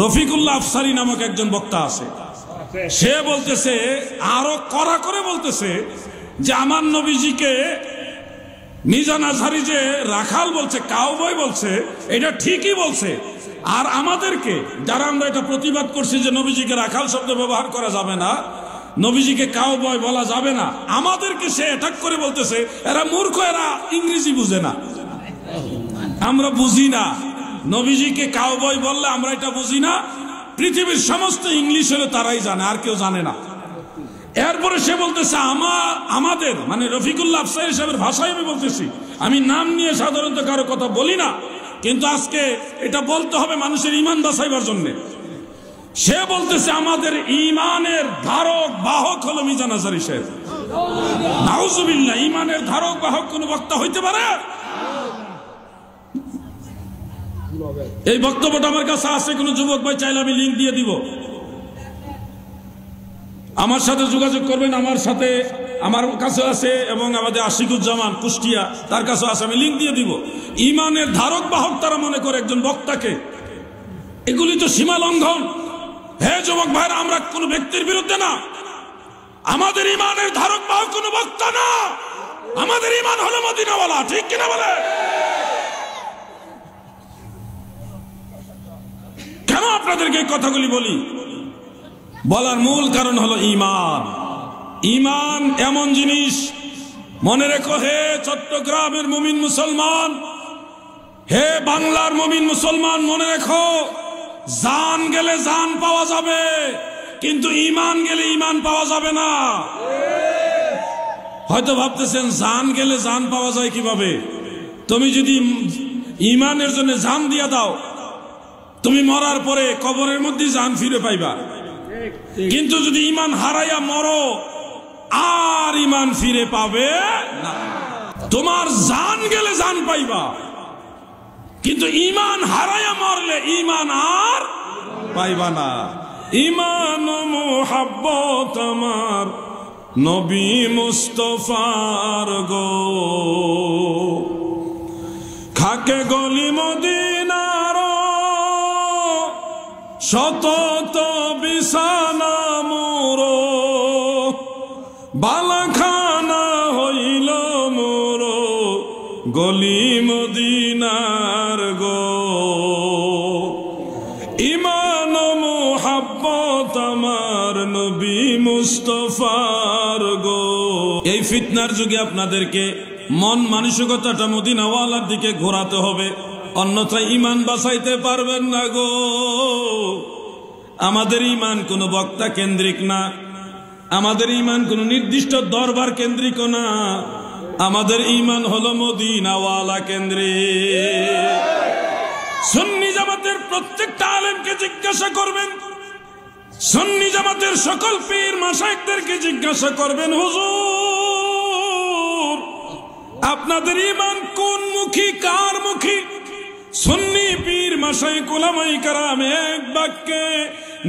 রফিকুল্লাহ আফসারী নামক একজন বক্তা আছে, সে বলতেছে, আরো কড়া করে বলতেছে যে আমার নবীজিকে মিজান আজহারী যে রাখাল বলছে, কাউবয় বলছে, এটা ঠিকই বলছে। আর আমাদেরকে যারা আমরা এটা প্রতিবাদ করছি যে নবীজিকে রাখাল শব্দ ব্যবহার করা যাবে না, নবীজিকে কাউবয় বলা যাবে না, আমাদেরকে সে অ্যাটাক করে বলতেছে এরা মূর্খ, এরা ইংরেজি বুঝে না, আমরা বুঝি না। নবীজিকে কাউবয় বললে আমরা এটা বুঝি না, পৃথিবীর সমস্ত ইংলিশ হলে তারাই জানে, আর কেউ জানে না। এরপরে সে বলতেছে আমাদের মানে রফিকুল্লাহ আফসারী সাহেবের ভাষায় আমি বলতেছি, আমি নাম নিয়ে সাধারণত কারো কথা বলি না, কিন্তু আজকে এটা বলতে হবে মানুষের ঈমান বাঁচাইবার জন্য। সে বলতেছে আমাদের ঈমানের ধারক বাহক হলো মিজান আজহারী সাহেব। নাউজুবিল্লাহ, ঈমানের ধারক বাহক কোন বক্তা হইতে পারে? এই বক্তব্যটা আমার কাছে আছে, কোন যুবক ভাই চাইলে আমি লিঙ্ক দিয়ে দিব, আমার সাথে যোগাযোগ করবেন। আমার কাছে আছে, এবং আমাদের আশিকুজ্জামান কুষ্টিয়া তার কাছে আছে, আমি লিঙ্ক দিয়ে দিব। ঈমানের ধারক বাহক তারা মনে করে একজন বক্তাকে, এগুলি তো সীমা লঙ্ঘন। হে যুবক ভাইরা, আমরা কোন ব্যক্তির বিরুদ্ধে না, আমাদের ঈমানের ধারক বাহক কোন বক্তা না, আমাদের ঈমান হলো মদিনাওয়ালা, ঠিক কিনা বলে? কেন আপনাদেরকে এই কথাগুলি বলি? বলার মূল কারণ হলো ঈমান। ঈমান এমন জিনিস, মনে রেখো হে চট্টগ্রামের মুমিন মুসলমান, হে বাংলার মুমিন মুসলমান, মনে রেখো, জান গেলে জান পাওয়া যাবে, কিন্তু ঈমান গেলে ঈমান পাওয়া যাবে না। হয়তো ভাবতেছেন জান গেলে জান পাওয়া যায় কিভাবে? তুমি যদি ঈমানের জন্য জান দিয়া দাও, তুমি মরার পরে কবরের মধ্যে জান ফিরে পাইবা। কিন্তু যদি ঈমান হারাইয়া মরো, আর ঈমান ফিরে পাবে না। তোমার জান গেলে জান পাইবা, কিন্তু ঈমান হারাইয়া মরলে ঈমান আর পাইবা না। ঈমান ও মুহাব্বত আমার নবী মুস্তাফার গো, খাকে গলি মদিনার শতত বিছানা মোর, বালাখানা হইল মোর গলি মদিনার গো। ঈমান ও মুহাব্বত আমার নবী মুস্তাফার গো। এই ফিতনার যুগে আপনাদেরকে মন মানসিকতাটা মদিনাওয়ালার দিকে ঘোরাতে হবে, অন্যথায় ঈমান বাঁচাইতে পারবেন না গো। আমাদের ঈমান কোন বক্তা কেন্দ্রিক না, আমাদের ঈমান কোন নির্দিষ্ট দরবার কেন্দ্রিক না, আমাদের ঈমান হলো মদিনাওয়ালা কেন্দ্রিক। সুন্নি জামাতের প্রত্যেকটা আলেমকে জিজ্ঞাসা করবেন, সুন্নি জামাতের সকল পীর মাশায়েখদেরকে জিজ্ঞাসা করবেন, হুজুর আপনাদের ঈমান কোন মুখী, কার মুখী? সুন্নি পীর মাশায়েখ উলামায়ে কেরাম এক বাক্যে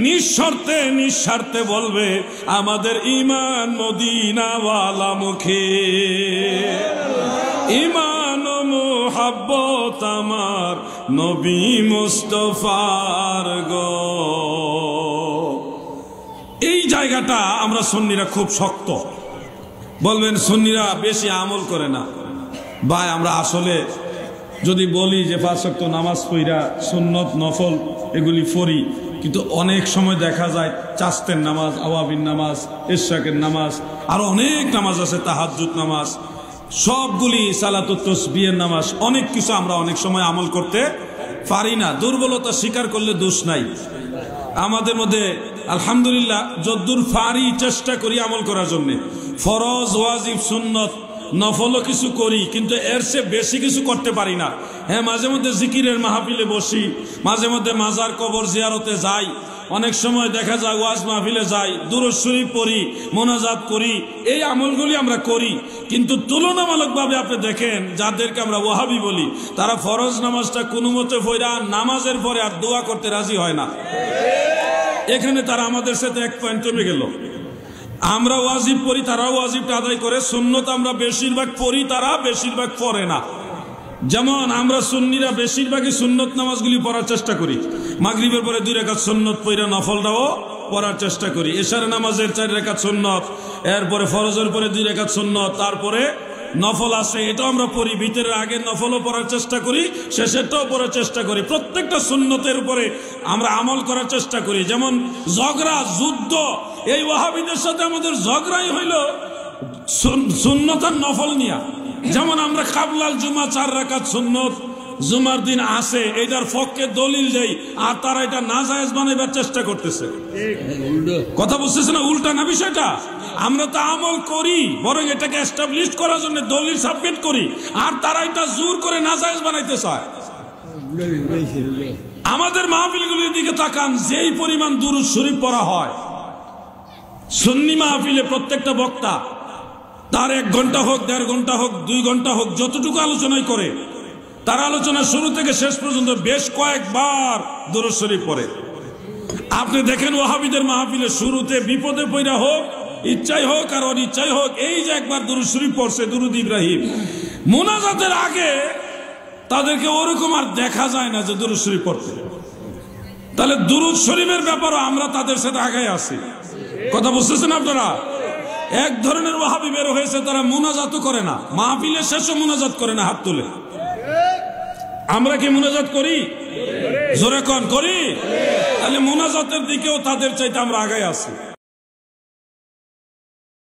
নিঃস্বার্থে বলবে আমাদের ঈমান মদিনাওয়ালা মুখী। ঈমান ও মুহাব্বত আমার নবী মুস্তাফার গো। এই জায়গাটা আমরা সুন্নিরা খুব শক্ত। বলবেন সুন্নিরা বেশি আমল করে না। ভাই, আমরা আসলে যদি বলি যে 5 ওয়াক্ত নামাজ পড়া, সুন্নত নফল এগুলি পড়ি, কিন্তু অনেক সময় দেখা যায় চাস্তের নামাজ, আওয়াবিন নামাজ, ইশরাকের নামাজ, আরো অনেক নামাজ আছে, তাহাজ্জুদ নামাজ, সবগুলি সালাতুত তাসবিহের নামাজ, অনেক কিছু আমরা অনেক সময় আমল করতে পারি না। দুর্বলতা স্বীকার করলে দোষ নাই। আমাদের মধ্যে আলহামদুলিল্লাহ যদ্দূর পারি চেষ্টা করি আমল করার জন্য। ফরজ, ওয়াজিব, সুন্নত, নফলও কিছু করি, কিন্তু এর চেয়ে বেশি কিছু করতে পারি না। হ্যাঁ, মাঝে মধ্যে জিকিরের মাহফিলে বসি, মাঝে মধ্যে মাজার কবর জিয়ারতে যাই, অনেক সময় দেখা যায় ওয়াজ মাহফিলে যাই, দুরূদ শরীফ পড়ি, মোনাজাত করি, এই আমলগুলি আমরা করি। কিন্তু তুলনামূলকভাবে আপনি দেখেন যাদেরকে আমরা ওয়াহাবি বলি, তারা ফরজ নামাজটা কোনো মতে পড়া নামাজের পরে আর দোয়া করতে রাজি হয় না। এখানে তারা আমাদের সাথে এক পয়েন্ট কমে গেল। আমরা ওয়াজিব পড়ি, তারা ওয়াজিবটা আদায় করে, সুন্নত আমরা বেশিরভাগ পড়ি, তারা বেশিরভাগ পড়ে না। যেমন আমরা সুন্নিরা বেশিরভাগই সুন্নত নামাজগুলি পড়ার চেষ্টা করি, মাগরিবের পরে 2 রাকাত সুন্নত পড়া নফলটাও পড়ার চেষ্টা করি, এশার নামাজের 4 রাকাত সুন্নত, এরপরে ফরজের পরে 2 রাকাত সুন্নত, তারপরে নফল আছে এটাও আমরা পড়ি, ভিতরের আগের নফলও পড়ার চেষ্টা করি, শেষেরটাও পড়ার চেষ্টা করি, প্রত্যেকটা সুন্নতের উপরে আমরা আমল করার চেষ্টা করি। যেমন ঝগড়া যুদ্ধ, এই ওয়াহাবিদের সাথে আমাদের ঝগড়াই হইল সুন্নত আর নফল নিয়া। যেমন আমরা কাবলাল জুমা 4 রাকাত সুন্নত জুমার দিন আসে, এইটার পক্ষে দলিল দেই, আর তারা এটা নাজায়েজ বানাইবার চেষ্টা করতেছে। কথা বুঝতেছে না? উল্টা না বিষয়টা। আমরা তো আমল করি, বরং এটাকে এস্টাবলিশ করার জন্য দলিল সাবমিট করি, আর তারা এটা জোর করে নাজায়েজ বানাইতে চায়। আমাদের মাহফিলগুলির দিকে তাকান, যেই পরিমাণ দুরূদ শরীফ পড়া হয় সুন্নি মাহফিলে, প্রত্যেকটা বক্তা তার 1 ঘন্টা হোক, 1.5 ঘন্টা হোক, 2 ঘন্টা হোক, যতটুকু আলোচনাই করে, তার আলোচনা শুরু থেকে শেষ পর্যন্ত বেশ কয়েকবার দুরূদ শরীফ পড়ে। আপনি দেখেন ওয়াহাবিদের মাহফিলে শুরুতে বিপদে পড়া হোক, ইচ্ছাই হোক আর অনিচ্ছাই হোক, এই যে একবার দুরূদ শরীফ পড়ছে, দুরূদ ইব্রাহিম, মুনাজাতের আগে তাদেরকে ওরকম আর দেখা যায় না যে দুরূদ শরীফ পড়তে। তাহলে দুরূদ শরীফের ব্যাপারও আমরা তাদের সাথে আগায় আছি। কথা বুঝতেছেন আপনারা? এক ধরনের ওয়াহাবি বের হয়েছে, তারা মুনাজাতও করে না, মাহফিলের শেষে মুনাজাত করে না, হাত তুলে। আমরা কি মুনাজাত করি? জোরে কোন করি? তাহলে মুনাজাতের দিকেও তাদের চাইতে আমরা আগায় আছি।